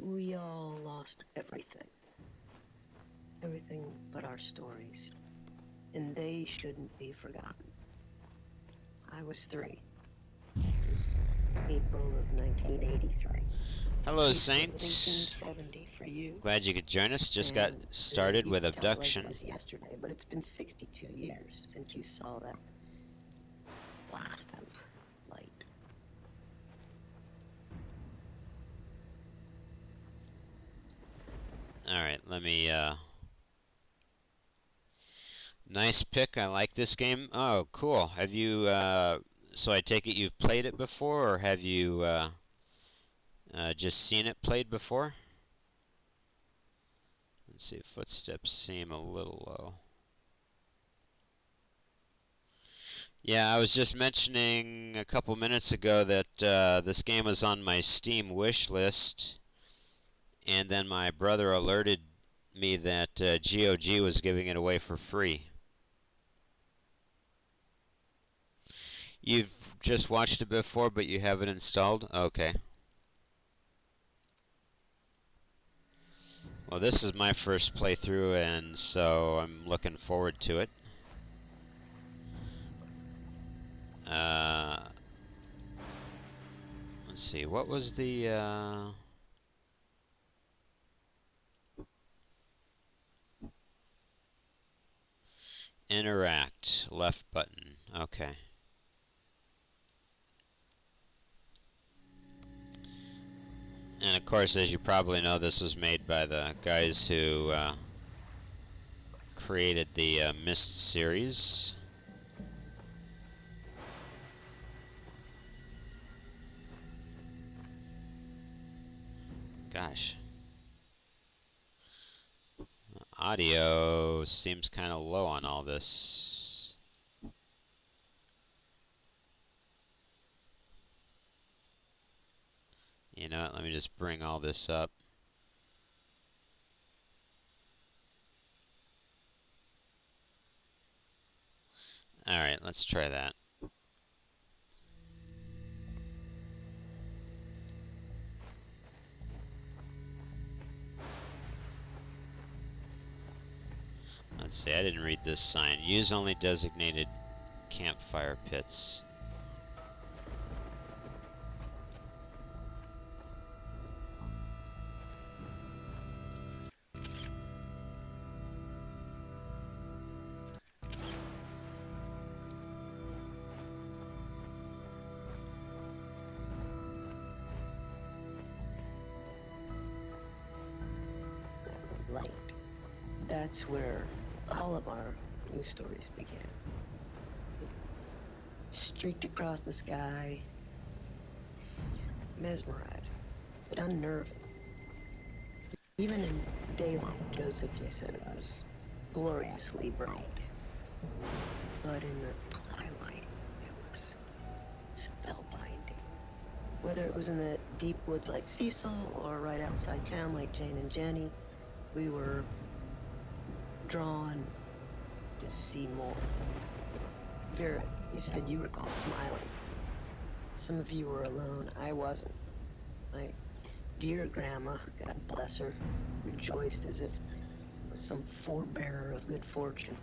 We all lost everything. Everything but our stories. And they shouldn't be forgotten. I was 3. It was April of 1983. Hello, April Saints. 1870 for you. Glad you could join us. Just got And started you with can tell it like Obduction. it was yesterday, but it's been 62 years since you saw that blast of light. Alright, let me, nice pick. I like this game. Oh, cool. Have you, so I take it you've played it before, or have you, just seen it played before? Let's see, footsteps seem a little low. Yeah, I was just mentioning a couple minutes ago that this game was on my Steam wish list, and then my brother alerted me that GOG was giving it away for free. You've just watched it before, but you haven't installed? Okay. Well, this is my first playthrough, and so I'm looking forward to it. Let's see, what was the, interact, left button, okay. And of course, as you probably know, this was made by the guys who created the Myst series. Gosh. Audio seems kind of low on all this. You know what, let me just bring all this up. Alright, let's try that. Let's see, I didn't read this sign. Use only designated campfire pits. Light. That's where all of our new stories began. Streaked across the sky, mesmerizing, but unnerving. Even in daylight, Joseph, you said it was gloriously bright. But in the twilight, it was spellbinding. Whether it was in the deep woods like Cecil or right outside town like Jane and Jenny, we were drawn to see more. Vera, you said you recall smiling. Some of you were alone. I wasn't. My dear grandma, God bless her, rejoiced as if it was some forebearer of good fortune.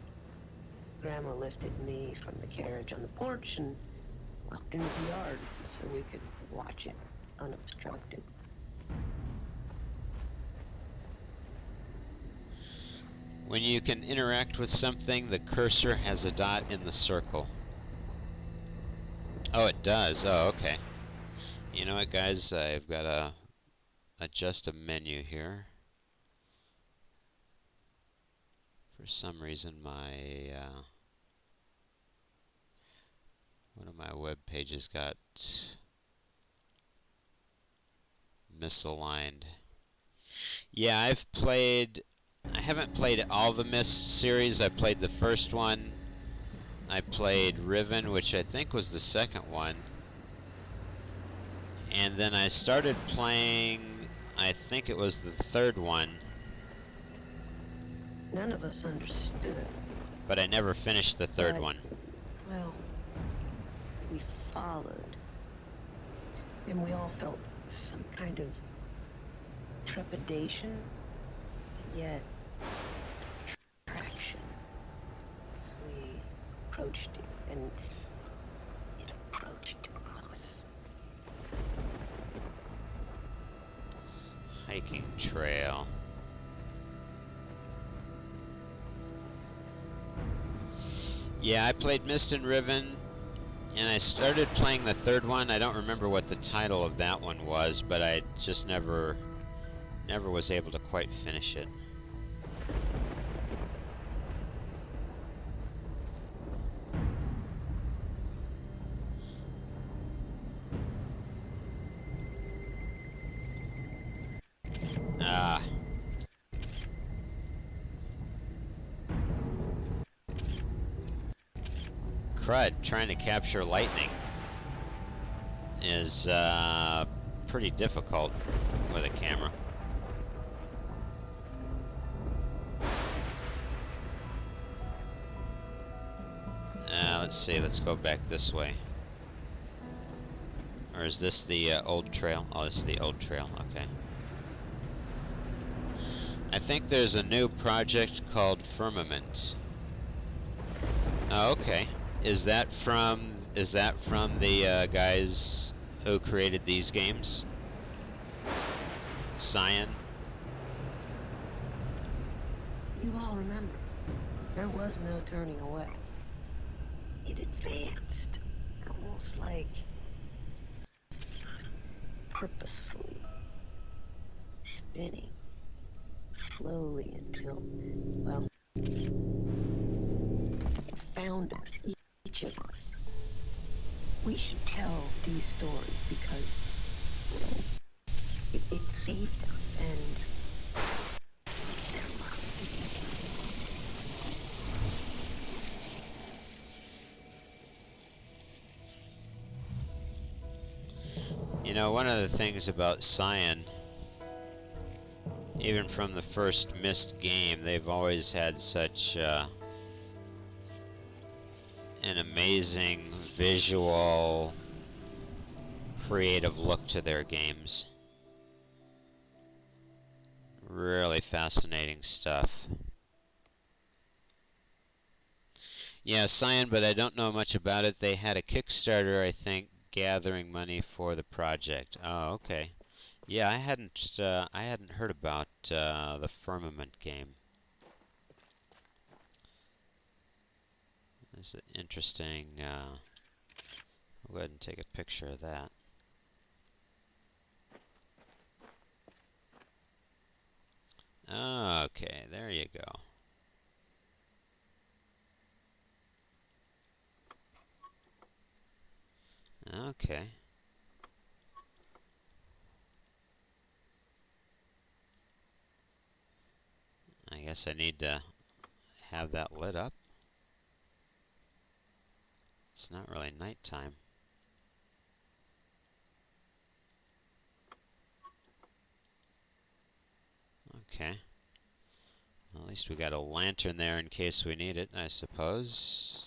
Grandma lifted me from the carriage on the porch and walked into the yard so we could watch it unobstructed. When you can interact with something, the cursor has a dot in the circle. Oh, it does. Oh, okay. You know what, guys? I've got to adjust a menu here. For some reason, my one of my web pages got misaligned. Yeah, I haven't played all the Myst series. I played the first one. I played Riven, which I think was the second one. And then I started playing, I think it was the third one. None of us understood. But I never finished the third one. Well, we followed. And we all felt some kind of trepidation, yet attraction. As we approached it, and it approached us. Hiking trail. Yeah, I played Mist and Riven, and I started playing the third one. I don't remember what the title of that one was, but I just never was able to quite finish it. Ah. Crud, trying to capture lightning is pretty difficult with a camera. Let's see, let's go back this way. Or is this the old trail? Oh, this is the old trail, okay. I think there's a new project called Firmament. Oh, okay. Is that from the guys who created these games? Cyan? You all remember, there was no turning away. It advanced, almost like purposefully, spinning slowly until, well, it found us, each of us. We should tell these stories because it saved us, and there must be. You know, one of the things about Cyan, even from the first Myst game, they've always had such an amazing visual, creative look to their games. Really fascinating stuff. Yeah, Cyan, but I don't know much about it. They had a Kickstarter, I think, gathering money for the project. Oh, okay. Yeah, I hadn't heard about the Firmament game. It's an interesting. I'll go ahead and take a picture of that. Okay, there you go. Okay. I guess I need to have that lit up. It's not really nighttime. Okay. Well, at least we got a lantern there in case we need it, I suppose.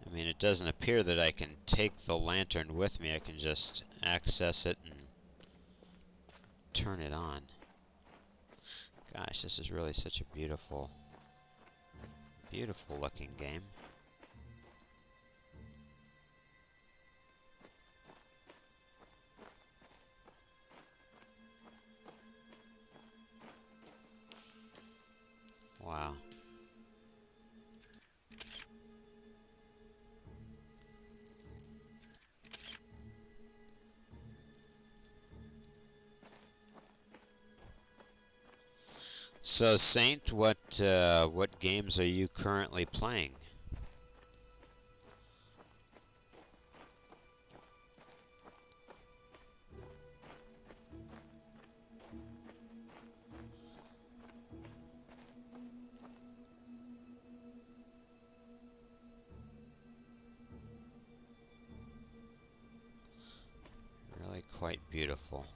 I mean, it doesn't appear that I can take the lantern with me. I can just access it and turn it on. Gosh, this is really such a beautiful, beautiful looking game. Wow. So, Saint, what games are you currently playing? Really quite beautiful.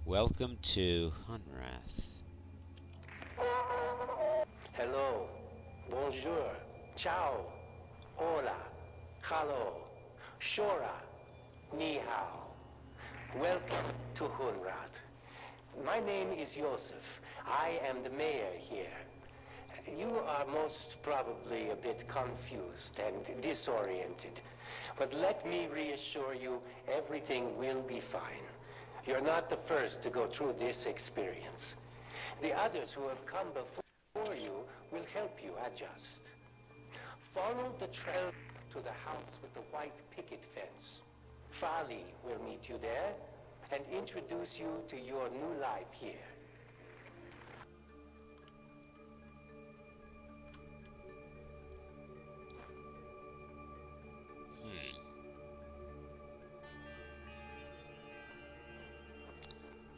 Welcome to Hunrath. Hello, bonjour, ciao, hola, hello, shora, ni hao. Welcome to Hunrath. My name is Joseph. I am the mayor here. You are most probably a bit confused and disoriented. But let me reassure you, everything will be fine. You're not the first to go through this experience. The others who have come before you will help you adjust. Follow the trail to the house with the white picket fence. Fali will meet you there and introduce you to your new life here.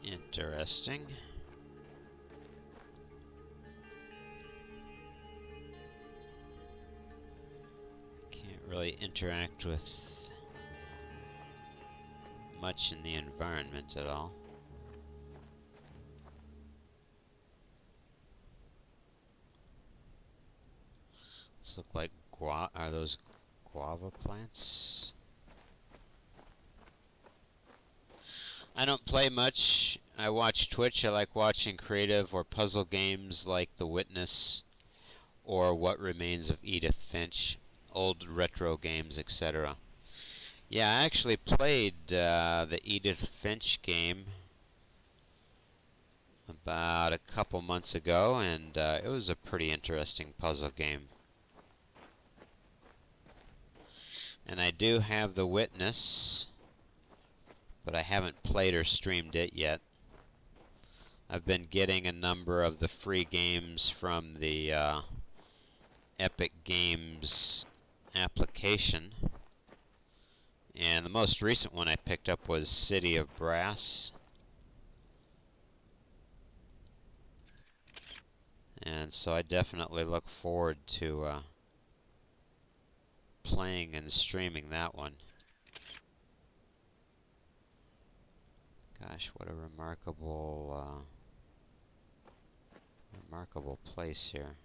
Interesting. Can't really interact with much in the environment at all. These look like are those guava plants? I don't play much. I watch Twitch. I like watching creative or puzzle games like The Witness or What Remains of Edith Finch, old retro games, etc. Yeah, I actually played the Edith Finch game about a couple months ago, and it was a pretty interesting puzzle game. And I do have The Witness, but I haven't played or streamed it yet. I've been getting a number of the free games from the Epic Games application. And the most recent one I picked up was City of Brass. And so I definitely look forward to playing and streaming that one. Gosh, what a remarkable place here.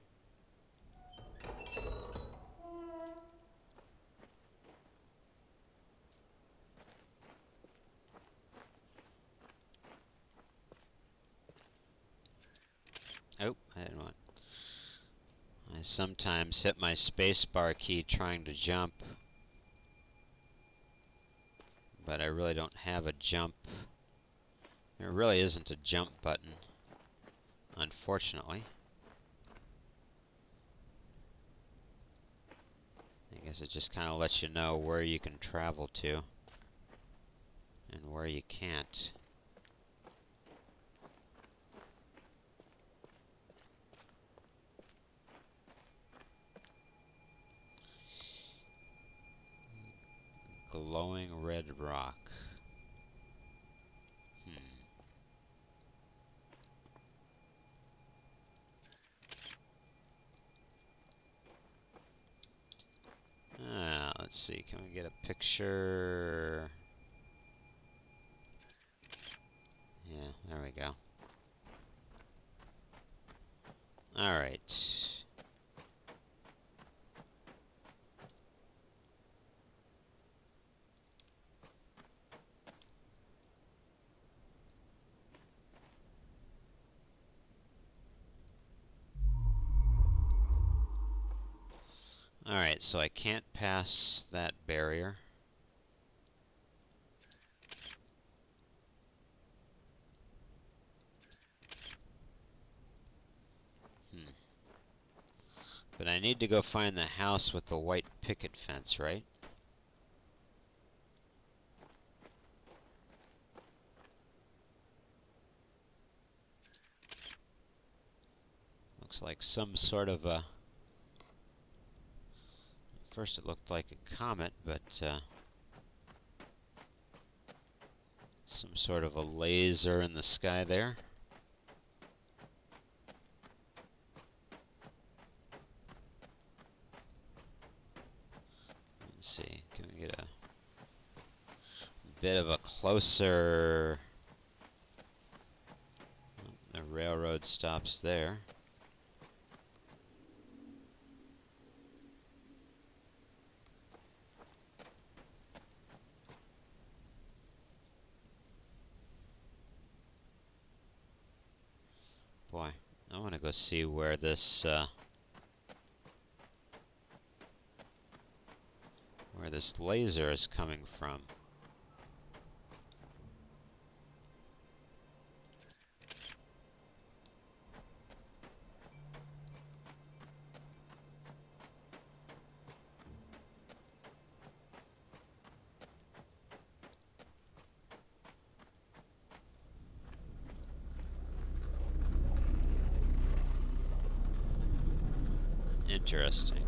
Oh, I didn't want. I sometimes hit my spacebar key trying to jump, but I really don't have a jump. There really isn't a jump button, unfortunately. I guess it just kind of lets you know where you can travel to and where you can't. Glowing red rock. Let's see. Can we get a picture? Yeah, there we go. Alright. Alright, so I can't pass that barrier. But I need to go find the house with the white picket fence, right? Looks like some sort of a... First it looked like a comet, but some sort of a laser in the sky there. Let's see, can we get a bit of a closer... The railroad stops there. I want to go see where this laser is coming from. Interesting.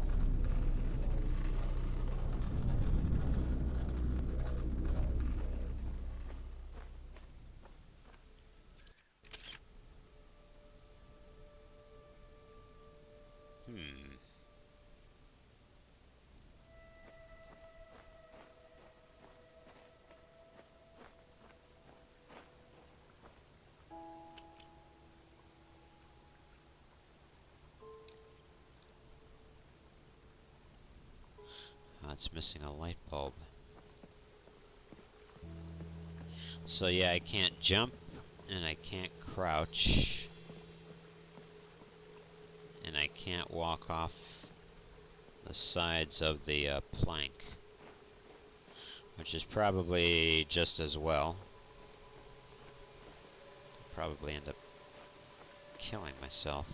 Oh, it's missing a light bulb. So yeah, I can't jump, and I can't crouch, and I can't walk off the sides of the plank, which is probably just as well. Probably end up killing myself.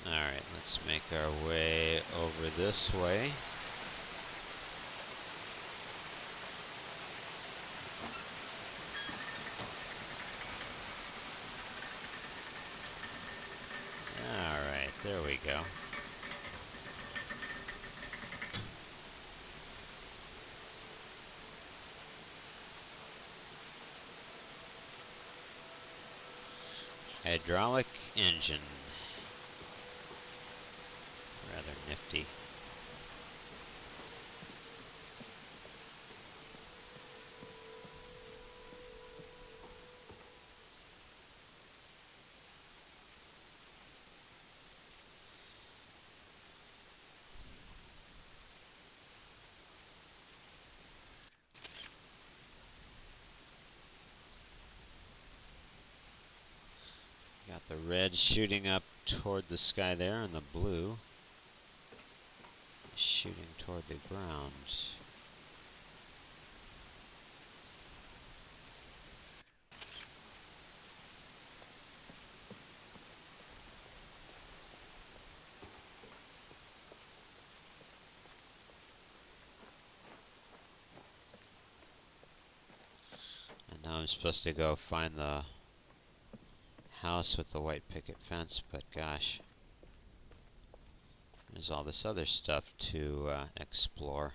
Alright, let's make our way over this way. Alright, there we go. Hydraulic engine. Rather nifty. Got the red shooting up toward the sky there, and the blue shooting toward the ground. And now I'm supposed to go find the house with the white picket fence, but gosh, there's all this other stuff to explore.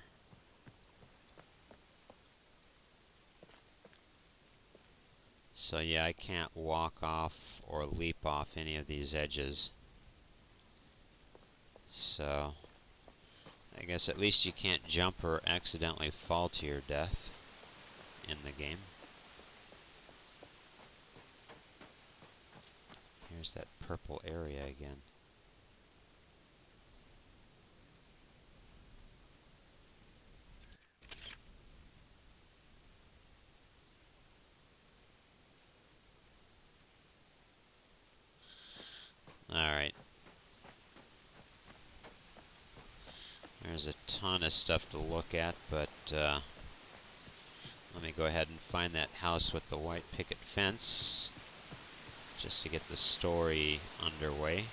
So yeah, I can't walk off or leap off any of these edges. So I guess at least you can't jump or accidentally fall to your death in the game. Here's that purple area again. Alright. There's a ton of stuff to look at, but let me go ahead and find that house with the white picket fence, just to get the story underway.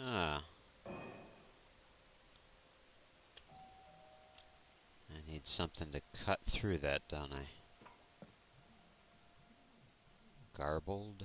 Ah, need something to cut through that, don't I? Garbled.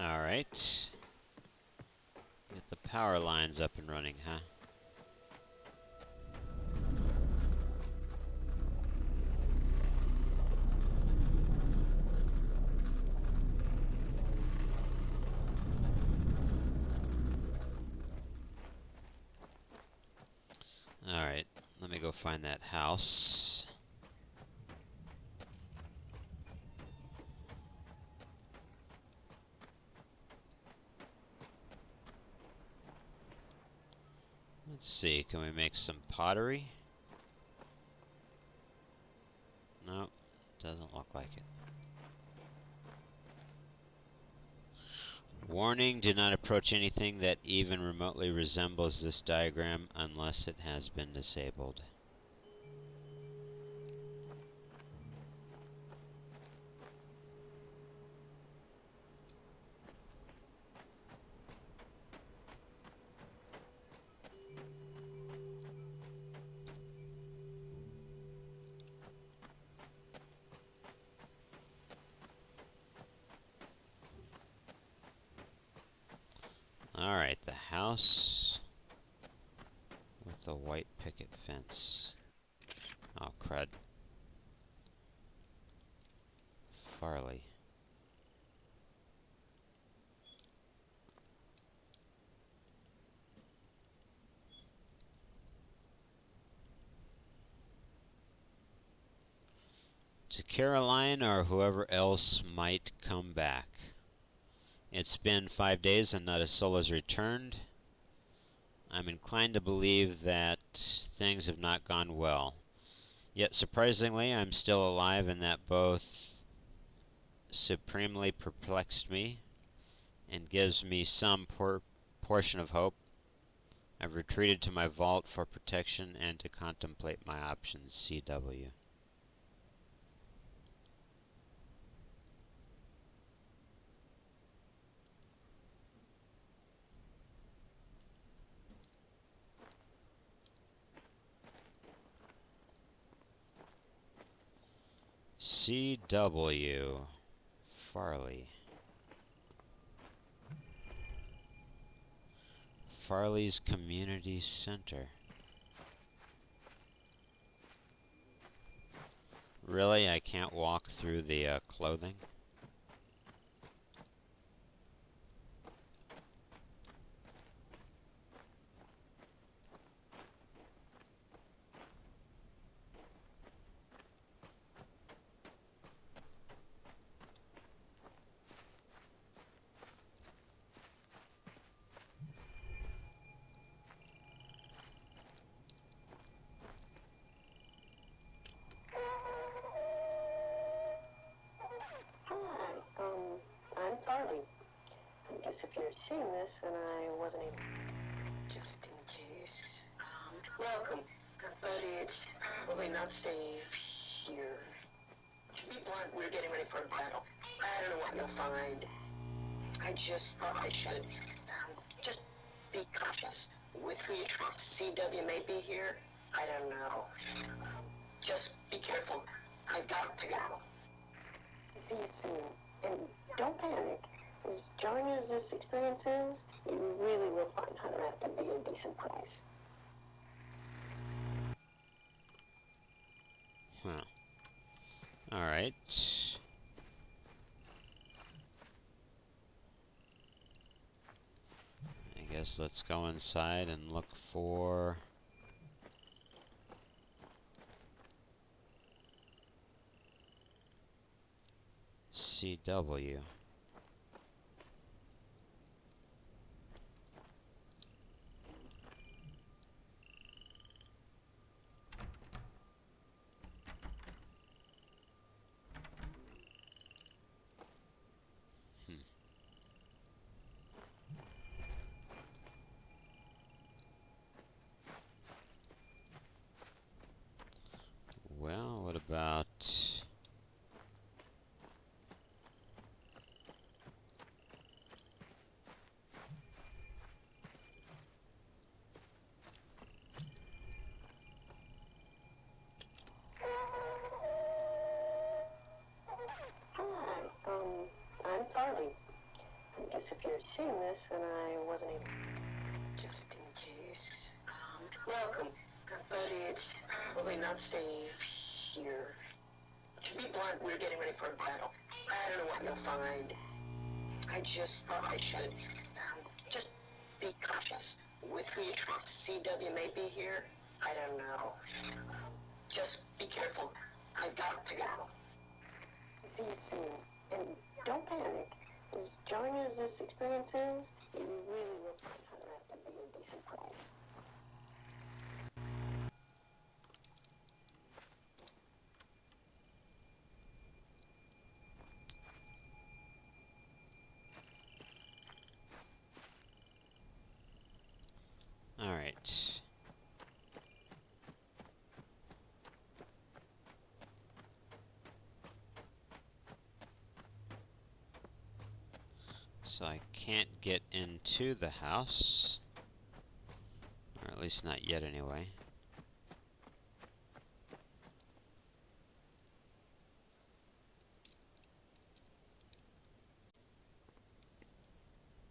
Alright. Get the power lines up and running, huh? Alright, let me go find that house. Let's see, can we make some pottery? Nope, doesn't look like it. Warning, do not approach anything that even remotely resembles this diagram unless it has been disabled. Alright, the house with the white picket fence. Oh, crud. Farley. To Caroline or whoever else might come back. It's been 5 days and not a soul has returned. I'm inclined to believe that things have not gone well. Yet surprisingly, I'm still alive, and that both supremely perplexed me and gives me some portion of hope. I've retreated to my vault for protection and to contemplate my options. CW. CW. Farley. Farley's Community Center. Really? I can't walk through the clothing? Hi, I'm Farley. I guess if you're seeing this, then I wasn't able. Just in case. Welcome. But it's probably not safe here. To be blunt, we're getting ready for a battle. I don't know what you'll find. I just thought I should. Just be cautious with who you trust. CW may be here. I don't know. Just be careful. I've got to go. See you soon. And don't panic. As jarring as this experience is, you really will find Hunrath to be a decent price. Huh. Alright. I guess let's go inside and look for... CW. Well, what about... Hi, I'm Farley. I guess if you're seeing this, then I wasn't able. Just in case. Welcome. But it's probably not safe here. To be blunt, we're getting ready for a battle. I don't know what you'll find. I just thought I should. Just be cautious with who you trust. CW may be here. I don't know. Just be careful. I've got to go. See you soon. And don't panic. As jarring as this experience is, you really will find Hunrath to be a decent price. Alright. So I can't get into the house. Or at least not yet anyway.